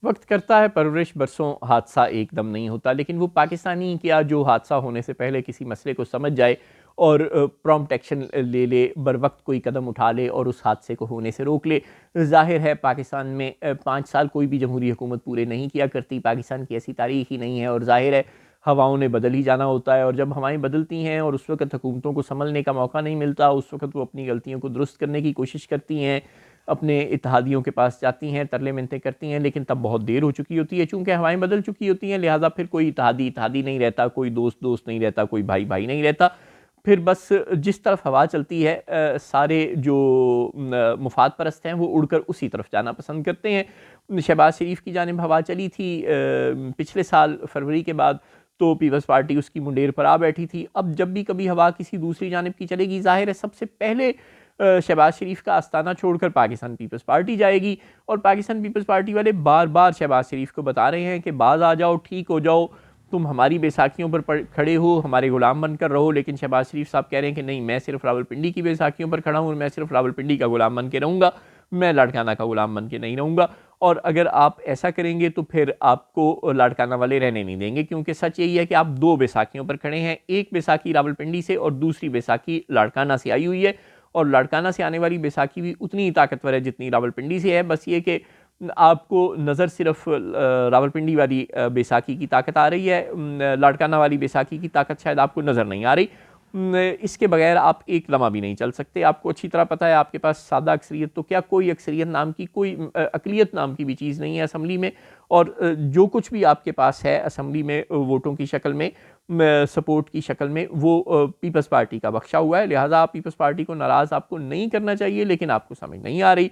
وقت کرتا ہے پرورش، برسوں حادثہ ایک دم نہیں ہوتا، لیکن وہ پاکستانی کیا جو حادثہ ہونے سے پہلے کسی مسئلے کو سمجھ جائے اور پرومپٹ ایکشن لے لے، بر وقت کوئی قدم اٹھا لے اور اس حادثے کو ہونے سے روک لے۔ ظاہر ہے پاکستان میں 5 سال کوئی بھی جمہوری حکومت پورے نہیں کیا کرتی، پاکستان کی ایسی تاریخ ہی نہیں ہے، اور ظاہر ہے ہواؤں نے بدل ہی جانا ہوتا ہے، اور جب ہوائیں بدلتی ہیں اور اس وقت حکومتوں کو سنبھلنے کا موقع نہیں ملتا، اس وقت وہ اپنی غلطیوں کو درست کرنے کی کوشش کرتی ہیں، اپنے اتحادیوں کے پاس جاتی ہیں، ترلے منتیں کرتی ہیں، لیکن تب بہت دیر ہو چکی ہوتی ہے، چونکہ ہوائیں بدل چکی ہوتی ہیں، لہٰذا پھر کوئی اتحادی نہیں رہتا، کوئی دوست نہیں رہتا، کوئی بھائی نہیں رہتا۔ پھر بس جس طرف ہوا چلتی ہے سارے جو مفاد پرست ہیں وہ اڑ کر اسی طرف جانا پسند کرتے ہیں۔ شہباز شریف کی جانب ہوا چلی تھی پچھلے سال فروری کے بعد، تو پیپلز پارٹی اس کی منڈیر پر آ بیٹھی تھی۔ اب جب بھی کبھی ہوا کسی دوسری جانب کی چلے گی، ظاہر ہے سب سے پہلے شہباز شریف کا آستانہ چھوڑ کر پاکستان پیپلز پارٹی جائے گی، اور پاکستان پیپلز پارٹی والے بار بار شہباز شریف کو بتا رہے ہیں کہ باز آ جاؤ، ٹھیک ہو جاؤ، تم ہماری بیساکھیوں پر کھڑے ہو، ہمارے غلام بن کر رہو، لیکن شہباز شریف صاحب کہہ رہے ہیں کہ نہیں، میں صرف راولپنڈی کی بیساکھیوں پر کھڑا ہوں اور میں صرف راولپنڈی کا غلام بن کے رہوں گا، میں لاڑکانہ کا غلام بن کے نہیں رہوں گا، اور اگر آپ ایسا کریں گے تو پھر آپ کو لاڑکانہ والے رہنے نہیں دیں گے، کیونکہ سچ یہی ہے کہ آپ 2 بیساکھیوں پر کھڑے ہیں، ایک بیساکھی راولپنڈی سے اور دوسری بیساکھی لاڑکانہ سے آئی ہوئی ہے، اور لاڑکانہ سے آنے والی بیساکھی بھی اتنی ہی طاقتور ہے جتنی راولپنڈی سے ہے، بس یہ کہ آپ کو نظر صرف راولپنڈی والی بیساکھی کی طاقت آ رہی ہے، لاڑکانہ والی بیساکھی کی طاقت شاید آپ کو نظر نہیں آ رہی۔ اس کے بغیر آپ ایک لمحہ بھی نہیں چل سکتے۔ آپ کو اچھی طرح پتہ ہے آپ کے پاس سادہ اکثریت تو کیا، کوئی اکثریت نام کی، کوئی اقلیت نام کی بھی چیز نہیں ہے اسمبلی میں، اور جو کچھ بھی آپ کے پاس ہے اسمبلی میں ووٹوں کی شکل میں، سپورٹ کی شکل میں، وہ پیپلز پارٹی کا بخشا ہوا ہے، لہٰذا آپ پیپلز پارٹی کو ناراض آپ کو نہیں کرنا چاہیے، لیکن آپ کو سمجھ نہیں آ رہی۔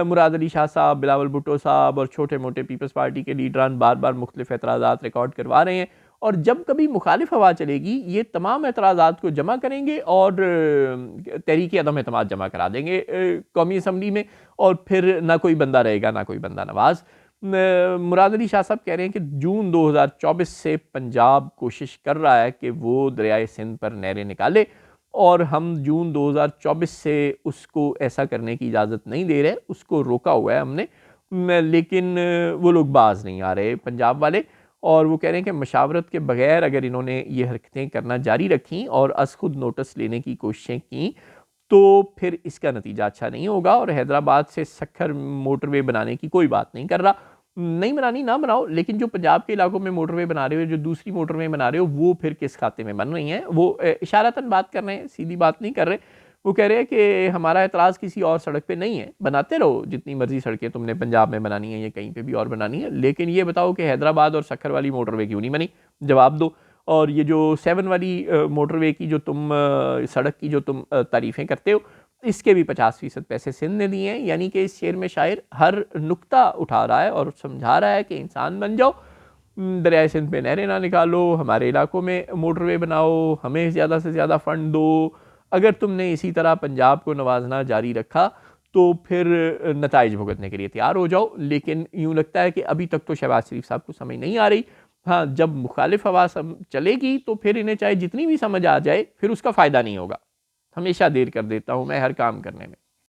مراد علی شاہ صاحب، بلاول بھٹو صاحب اور چھوٹے موٹے پیپلز پارٹی کے لیڈران بار بار مختلف اعتراضات ریکارڈ کروا رہے ہیں، اور جب کبھی مخالف ہوا چلے گی یہ تمام اعتراضات کو جمع کریں گے اور تحریک عدم اعتماد جمع کرا دیں گے قومی اسمبلی میں، اور پھر نہ کوئی بندہ رہے گا نہ کوئی بندہ نواز۔ مراد علی شاہ صاحب کہہ رہے ہیں کہ جون 2024 سے پنجاب کوشش کر رہا ہے کہ وہ دریائے سندھ پر نہریں نکالے، اور ہم جون 2024 سے اس کو ایسا کرنے کی اجازت نہیں دے رہے، اس کو روکا ہوا ہے ہم نے، لیکن وہ لوگ باز نہیں آ رہے پنجاب والے، اور وہ کہہ رہے ہیں کہ مشاورت کے بغیر اگر انہوں نے یہ حرکتیں کرنا جاری رکھیں اور از خود نوٹس لینے کی کوششیں کیں تو پھر اس کا نتیجہ اچھا نہیں ہوگا، اور حیدرآباد سے سکھر موٹر وے بنانے کی کوئی بات نہیں کر رہا، نہیں بنانی نہ بناؤ، لیکن جو پنجاب کے علاقوں میں موٹر وے بنا رہے ہو، جو دوسری موٹر وے بنا رہے ہو، وہ پھر کس کھاتے میں بن رہی ہیں، وہ اشارتاً بات کر رہے ہیں، سیدھی بات نہیں کر رہے۔ وہ کہہ رہے ہیں کہ ہمارا اعتراض کسی اور سڑک پہ نہیں ہے، بناتے رہو جتنی مرضی سڑکیں تم نے پنجاب میں بنانی ہیں یا کہیں پہ بھی اور بنانی ہے، لیکن یہ بتاؤ کہ حیدرآباد اور سکھر والی موٹر وے کیوں نہیں بنی، جواب دو۔ اور یہ جو 7 والی موٹر وے کی جو تم سڑک کی جو تم تعریفیں کرتے ہو، اس کے بھی 50% پیسے سندھ نے دیے ہیں، یعنی کہ اس شعر میں شاعر ہر نکتہ اٹھا رہا ہے اور سمجھا رہا ہے کہ انسان بن جاؤ، دریائے سندھ پہ نہریں نہ نکالو، ہمارے علاقوں میں موٹر وے بناؤ، ہمیں زیادہ سے زیادہ فنڈ دو۔ اگر تم نے اسی طرح پنجاب کو نوازنا جاری رکھا تو پھر نتائج بھگتنے کے لیے تیار ہو جاؤ، لیکن یوں لگتا ہے کہ ابھی تک تو شہباز شریف صاحب کو سمجھ نہیں آ رہی۔ ہاں، جب مخالف ہوا چلے گی تو پھر انہیں چاہے جتنی بھی سمجھ آ جائے پھر اس کا فائدہ نہیں ہوگا۔ ہمیشہ دیر کر دیتا ہوں میں ہر کام کرنے میں۔